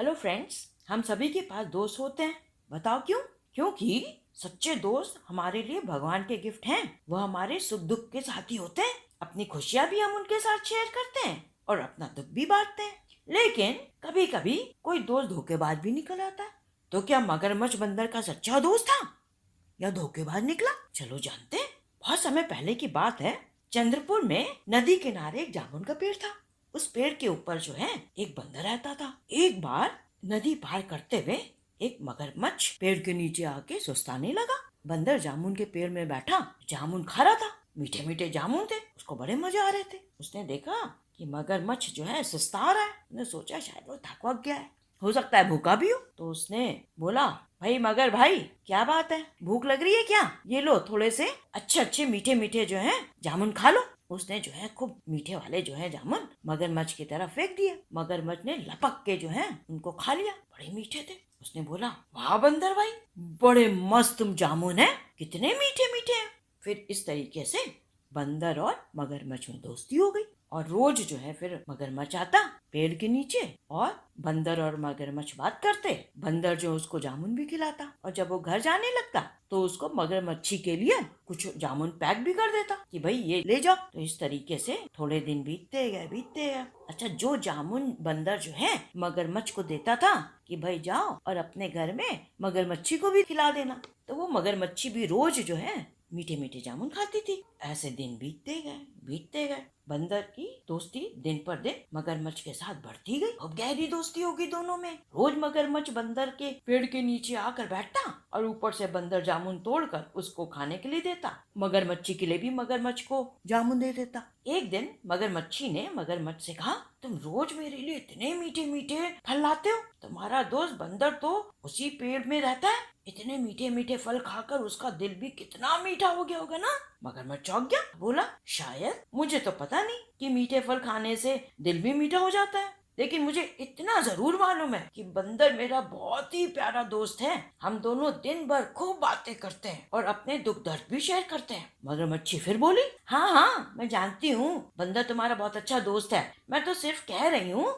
Hello friends, हम सभी के पास दोस्त होते हैं। बताओ क्यों? क्योंकि सच्चे दोस्त हमारे लिए भगवान के गिफ्ट हैं। वह हमारे सुख दुख के साथी होते हैं। अपनी खुशियाँ भी हम उनके साथ शेयर करते हैं और अपना दुख भी बांटते हैं। लेकिन कभी कभी कोई दोस्त धोखेबाज भी निकल आता है। तो क्या मगरमच्छ बंदर का सच्चा दोस्त था या धोखेबाज निकला? चलो जानते हैं। बहुत समय पहले की बात है। चंद्रपुर में नदी किनारे एक जामुन का पेड़ था। उस पेड़ के ऊपर जो है एक बंदर रहता था। एक बार नदी पार करते हुए एक मगरमच्छ पेड़ के नीचे आके सुस्ताने लगा। बंदर जामुन के पेड़ में बैठा जामुन खा रहा था। मीठे मीठे जामुन थे, उसको बड़े मजे आ रहे थे। उसने देखा कि मगरमच्छ जो है सुस्ता रहा है। उसने सोचा शायद वो थक वक गया है, हो सकता है भूखा भी हो। तो उसने बोला, भाई मगर भाई, क्या बात है, भूख लग रही है क्या? ये लो थोड़े से अच्छे अच्छे मीठे मीठे जो है जामुन खा लो। उसने जो है खूब मीठे वाले जो है जामुन मगरमच्छ की तरफ फेंक दिए। मगरमच्छ ने लपक के जो है उनको खा लिया। बड़े मीठे थे। उसने बोला, वाह बंदर भाई, बड़े मस्त जामुन है, कितने मीठे मीठे हैं। फिर इस तरीके से बंदर और मगरमच्छ में दोस्ती हो गई। और रोज जो है फिर मगरमच्छ आता पेड़ के नीचे और बंदर और मगरमच्छ बात करते। बंदर जो उसको जामुन भी खिलाता और जब वो घर जाने लगता तो उसको मगरमच्छी के लिए कुछ जामुन पैक भी कर देता कि भाई ये ले जाओ। तो इस तरीके से थोड़े दिन बीतते गए। अच्छा, जो जामुन बंदर जो है मगरमच्छ को देता था कि भाई जाओ और अपने घर में मगरमच्छी को भी खिला देना, तो वो मगरमच्छी भी रोज जो है मीठे मीठे जामुन खाती थी। ऐसे दिन बीतते गए। बंदर की दोस्ती दिन पर दिन मगरमच्छ के साथ बढ़ती गई। अब गहरी दोस्ती होगी दोनों में। रोज मगरमच्छ बंदर के पेड़ के नीचे आकर बैठता और ऊपर से बंदर जामुन तोड़कर उसको खाने के लिए देता। मगरमच्छी के लिए भी मगरमच्छ को जामुन दे देता। एक दिन मगरमच्छी ने मगरमच्छ से कहा, तुम रोज मेरे लिए इतने मीठे मीठे फल लाते हो। तुम्हारा दोस्त बंदर तो उसी पेड़ में रहता है। इतने मीठे मीठे फल खाकर उसका दिल भी कितना मीठा हो गया होगा ना। मगरमच्छ चौंक गया। बोला, शायद, मुझे तो पता नहीं कि मीठे फल खाने से दिल भी मीठा हो जाता है, लेकिन मुझे इतना जरूर मालूम है कि बंदर मेरा बहुत ही प्यारा दोस्त है। हम दोनों दिन भर खूब बातें करते हैं और अपने दुख दर्द भी शेयर करते हैं। मगरमच्छी फिर बोली, हाँ हाँ, मैं जानती हूँ बंदर तुम्हारा बहुत अच्छा दोस्त है। मैं तो सिर्फ कह रही हूँ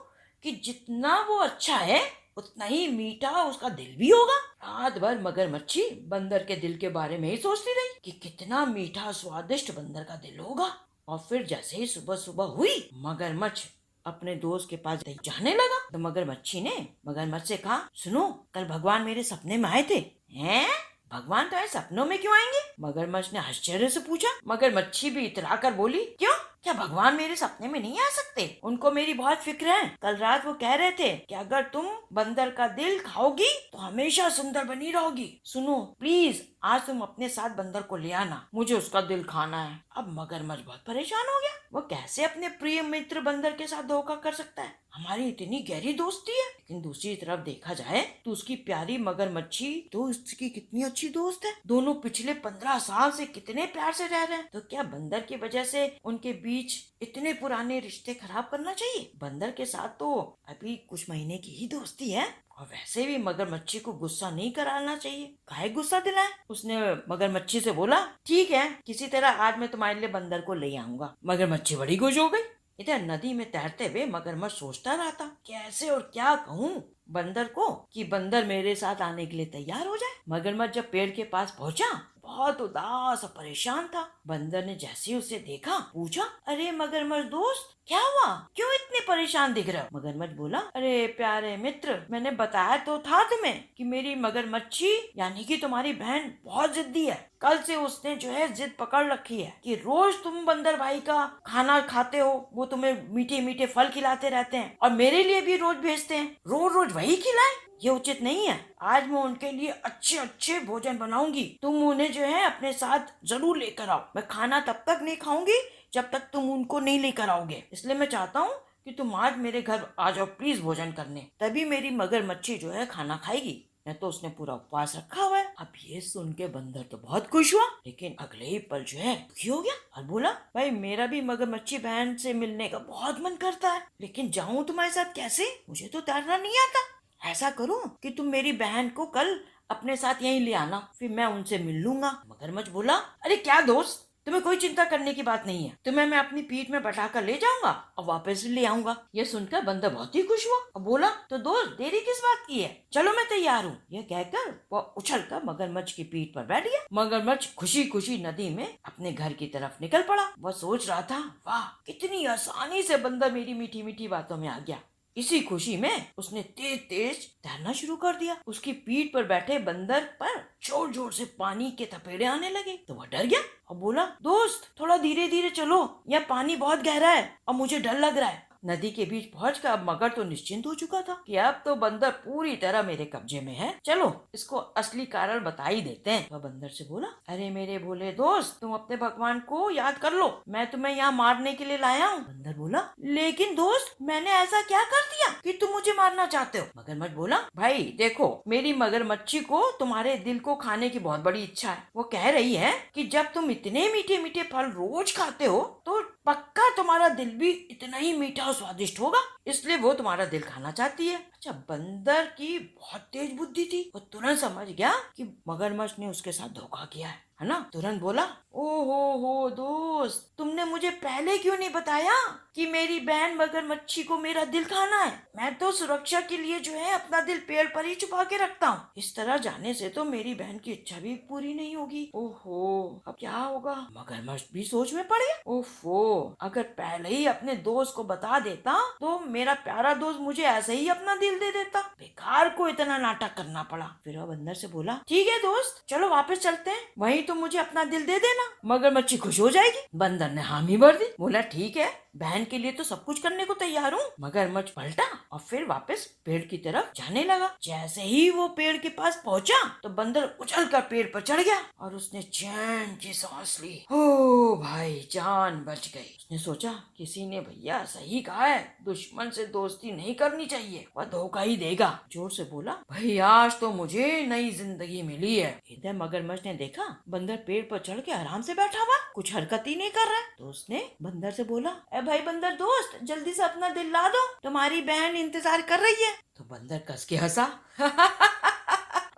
कि जितना वो अच्छा है उतना ही मीठा उसका दिल भी होगा। रात भर मगरमच्छी बंदर के दिल के बारे में ही सोचती रही कि कितना मीठा स्वादिष्ट बंदर का दिल होगा। और फिर जैसे ही सुबह सुबह हुई, मगरमच्छ अपने दोस्त के पास जाने लगा। तो मगरमच्छी ने मगरमच्छ से कहा, सुनो, कल भगवान मेरे सपने में आए थे। हैं? भगवान तो सपनों में क्यों आएंगे? मगरमच्छ ने आश्चर्य से पूछा। मगरमच्छी भी इतरा कर बोली, क्यों, क्या भगवान मेरे सपने में नहीं आ सकते? उनको मेरी बहुत फिक्र है। कल रात वो कह रहे थे कि अगर तुम बंदर का दिल खाओगी तो हमेशा सुंदर बनी रहोगी। सुनो प्लीज, आज तुम अपने साथ बंदर को ले आना, मुझे उसका दिल खाना है। अब मगरमच्छ बहुत परेशान हो गया। वो कैसे अपने प्रिय मित्र बंदर के साथ धोखा कर सकता है? हमारी इतनी गहरी दोस्ती है। लेकिन दूसरी तरफ देखा जाए तो उसकी प्यारी मगरमच्छी तो उसकी कितनी अच्छी दोस्त है। दोनों पिछले 15 साल से कितने प्यार से रह रहे हैं। तो क्या बंदर की वजह से उनके बीच इतने पुराने रिश्ते खराब करना चाहिए? बंदर के साथ तो अभी कुछ महीने की ही दोस्ती है और वैसे भी मगरमच्छी को गुस्सा नहीं कराना चाहिए। काहे गुस्सा दिलाए? उसने मगरमच्छी से बोला, ठीक है, किसी तरह आज मैं तुम्हारे लिए बंदर को ले आऊंगा। मगरमच्छी बड़ी खुश हो गई। इधर नदी में तैरते हुए मगरमच्छ सोचता रहा था, कैसे और क्या कहूँ बंदर को कि बंदर मेरे साथ आने के लिए तैयार हो जाए। मगरमच्छ जब पेड़ के पास पहुंचा, बहुत उदास और परेशान था। बंदर ने जैसे ही उसे देखा पूछा, अरे मगरमच्छ दोस्त, क्या हुआ, क्यों इतने परेशान दिख रहे हो? मगरमच्छ बोला, अरे प्यारे मित्र, मैंने बताया तो था तुम्हें कि मेरी मगरमच्छी यानी कि तुम्हारी बहन बहुत जिद्दी है। कल से उसने जो है जिद पकड़ रखी है कि रोज तुम बंदर भाई का खाना खाते हो, वो तुम्हें मीठे मीठे फल खिलाते रहते हैं और मेरे लिए भी रोज भेजते हैं। रोज रोज वही खिलाए, ये उचित नहीं है। आज मैं उनके लिए अच्छे अच्छे भोजन बनाऊंगी, तुम उन्हें जो है अपने साथ जरूर लेकर आओ। मैं खाना तब तक नहीं खाऊंगी जब तक तुम उनको नहीं लेकर आओगे, इसलिए मैं चाहता हूँ कि तुम आज मेरे घर आ जाओ प्लीज भोजन करने, तभी मेरी मगरमच्छी जो है खाना खाएगी। नहीं तो उसने पूरा उपवास रखा हुआ है। अब ये सुन के बंदर तो बहुत खुश हुआ, लेकिन अगले ही पल जो है दुखी हो गया और बोला, भाई मेरा भी मगरमच्छी बहन से मिलने का बहुत मन करता है, लेकिन जाऊं तुम्हारे साथ कैसे? मुझे तो तैरना नहीं आता। ऐसा करो कि तुम मेरी बहन को कल अपने साथ यहीं ले आना, फिर मैं उनसे मिल लूंगा। मगरमच्छ बोला, अरे क्या दोस्त, तुम्हें कोई चिंता करने की बात नहीं है, तुम्हें मैं अपनी पीठ में बैठा कर ले जाऊंगा और वापस ले आऊंगा। यह सुनकर बंदर बहुत ही खुश हुआ और बोला, तो दोस्त देरी किस बात की है, चलो मैं तैयार हूँ। यह कहकर वह उछलकर मगरमच्छ की पीठ पर बैठ गया। मगरमच्छ खुशी खुशी नदी में अपने घर की तरफ निकल पड़ा। वह सोच रहा था, वाह कितनी आसानी से बंदर मेरी मीठी मीठी बातों में आ गया। इसी खुशी में उसने तेज तेज तैरना शुरू कर दिया। उसकी पीठ पर बैठे बंदर पर जोर जोर से पानी के थपेड़े आने लगे तो वह डर गया और बोला, दोस्त थोड़ा धीरे धीरे चलो, यह पानी बहुत गहरा है और मुझे डर लग रहा है। नदी के बीच पहुंचकर अब मगर तो निश्चिंत हो चुका था कि अब तो बंदर पूरी तरह मेरे कब्जे में है, चलो इसको असली कारण बता ही देते हैं। वह बंदर से बोला, अरे मेरे भोले दोस्त, तुम अपने भगवान को याद कर लो, मैं तुम्हें यहाँ मारने के लिए लाया हूँ। बंदर बोला, लेकिन दोस्त मैंने ऐसा क्या कर दिया कि तुम मुझे मारना चाहते हो। मगरमच्छ बोला, भाई देखो, मेरी मगरमच्छी को तुम्हारे दिल को खाने की बहुत बड़ी इच्छा है। वो कह रही है कि जब तुम इतने मीठे मीठे फल रोज खाते हो तो पक्का तुम्हारा दिल भी इतना ही मीठा और स्वादिष्ट होगा, इसलिए वो तुम्हारा दिल खाना चाहती है। अच्छा, बंदर की बहुत तेज बुद्धि थी, वो तुरंत समझ गया कि मगरमच्छ ने उसके साथ धोखा किया है ना। तुरंत बोला, ओहो हो दोस्त, तुमने मुझे पहले क्यों नहीं बताया कि मेरी बहन मगरमच्छी को मेरा दिल खाना है। मैं तो सुरक्षा के लिए जो है अपना दिल पेड़ पर ही छुपा के रखता हूँ। इस तरह जाने से तो मेरी बहन की इच्छा भी पूरी नहीं होगी। ओहो, अब क्या होगा। मगरमच्छ भी सोच में पड़ गया। ओफो, अगर पहले ही अपने दोस्त को बता देता तो मेरा प्यारा दोस्त मुझे ऐसे ही अपना दिल दे देता। बेकार को इतना नाटक करना पड़ा। फिर वह बंदर से बोला, ठीक है दोस्त, चलो वापस चलते हैं, वहीं तो मुझे अपना दिल दे देना, मगरमच्छी खुश हो जाएगी। बंदर ने हामी भर दी, बोला ठीक है, बहन के लिए तो सब कुछ करने को तैयार हूँ। मगरमच्छ पलटा और फिर वापस पेड़ की तरफ जाने लगा। जैसे ही वो पेड़ के पास पहुंचा तो बंदर उछलकर पेड़ पर चढ़ गया और उसने चैन की सांस ली। हो भाई, जान बच गई। उसने सोचा, किसी ने भैया सही कहा है, दुश्मन से दोस्ती नहीं करनी चाहिए, वह धोखा ही देगा। जोर से बोला, भाई आज तो मुझे नई जिंदगी मिली है। इधर मगरमच्छ ने देखा बंदर पेड़ पर चढ़ के आराम से बैठा हुआ, कुछ हरकत ही नहीं कर रहा है। तो उसने बंदर से बोला, भाई बंदर दोस्त, जल्दी से अपना दिल ला दो, तुम्हारी बहन इंतजार कर रही है। तो बंदर कस के हंसा।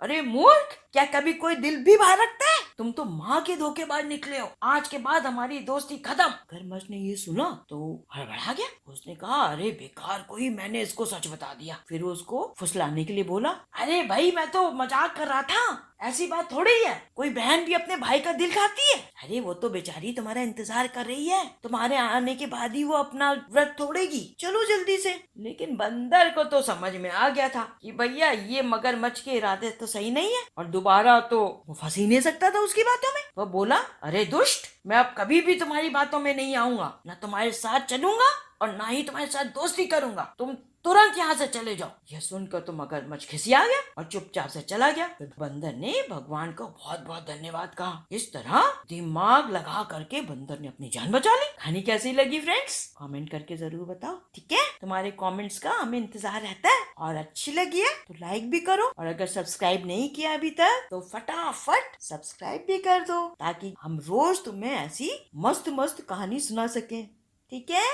अरे मूर्ख, क्या कभी कोई दिल भी बाहर रखता है? तुम तो माँ के धोखेबाज निकले हो, आज के बाद हमारी दोस्ती खत्म। मगरमच्छ ने ये सुना तो हड़बड़ा गया। उसने कहा, अरे बेकार को ही मैंने इसको सच बता दिया। फिर उसको फुसलाने के लिए बोला, अरे भाई मैं तो मजाक कर रहा था, ऐसी बात थोड़ी है, कोई बहन भी अपने भाई का दिल खाती है। अरे वो तो बेचारी तुम्हारा इंतजार कर रही है, तुम्हारे आने के बाद ही वो अपना व्रत तोड़ेगी, चलो जल्दी से। लेकिन बंदर को तो समझ में आ गया था कि भैया ये मगरमच्छ के इरादे तो सही नहीं है और दोबारा तो वो फंस ही नहीं सकता था उसकी बातों में। वो बोला, अरे दुष्ट, मैं अब कभी भी तुम्हारी बातों में नहीं आऊंगा, न तुम्हारे साथ चलूंगा और ना ही तुम्हारे साथ दोस्ती करूंगा, तुम तुरंत यहाँ से चले जाओ। यह सुनकर तो मगरमच्छ खिसिया गया और चुपचाप से चला गया। फिर बंदर ने भगवान को बहुत बहुत धन्यवाद कहा। इस तरह दिमाग लगा करके बंदर ने अपनी जान बचा ली। कहानी कैसी लगी फ्रेंड्स, कमेंट करके जरूर बताओ, ठीक है। तुम्हारे कमेंट्स का हमें इंतजार रहता है और अच्छी लगी है तो लाइक भी करो और अगर सब्सक्राइब नहीं किया अभी तक तो फटाफट सब्सक्राइब भी कर दो ताकि हम रोज तुम्हें ऐसी मस्त मस्त कहानी सुना सके, ठीक है।